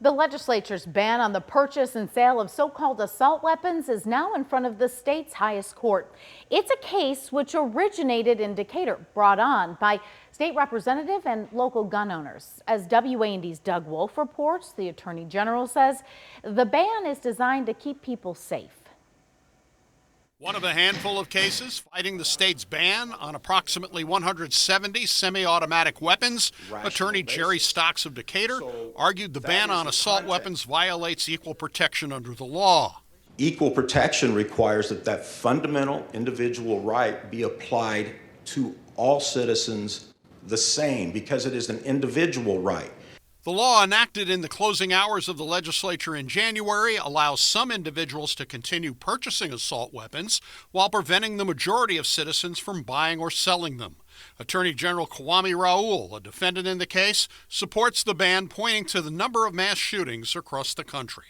The legislature's ban on the purchase and sale of so-called assault weapons is now in front of the state's highest court. It's a case which originated in Decatur, brought on by state representative and local gun owners. As WAND's Doug Wolfe reports, the Attorney General says the ban is designed to keep people safe. One of a handful of cases fighting the state's ban on approximately 170 semi-automatic weapons. Attorney Jerry Stocks of Decatur argued the ban on assault weapons violates equal protection under the law. Equal protection requires that fundamental individual right be applied to all citizens the same, because it is an individual right. The law, enacted in the closing hours of the legislature in January, allows some individuals to continue purchasing assault weapons while preventing the majority of citizens from buying or selling them. Attorney General Kwame Raoul, a defendant in the case, supports the ban, pointing to the number of mass shootings across the country.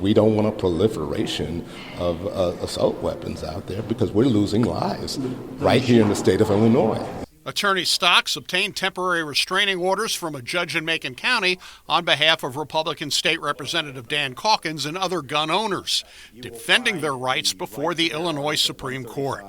We don't want a proliferation of assault weapons out there because we're losing lives right here in the state of Illinois. Attorney Stocks obtained temporary restraining orders from a judge in Macon County on behalf of Republican State Representative Dan Caulkins and other gun owners, defending their rights before the Illinois Supreme Court.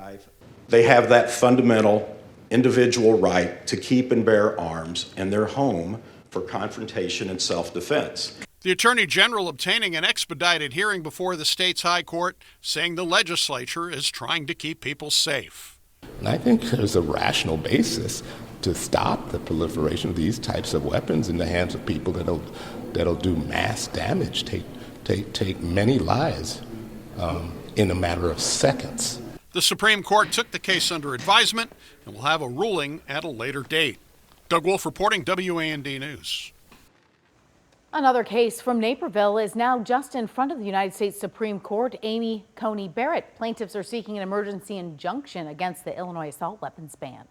They have that fundamental individual right to keep and bear arms in their home for confrontation and self-defense. The Attorney General obtaining an expedited hearing before the state's high court, saying the legislature is trying to keep people safe. And I think there's a rational basis to stop the proliferation of these types of weapons in the hands of people that'll do mass damage, take many lives in a matter of seconds. The Supreme Court took the case under advisement and will have a ruling at a later date. Doug Wolfe reporting, WAND News. Another case from Naperville is now just in front of the United States Supreme Court. Amy Coney Barrett. Plaintiffs are seeking an emergency injunction against the Illinois assault weapons ban.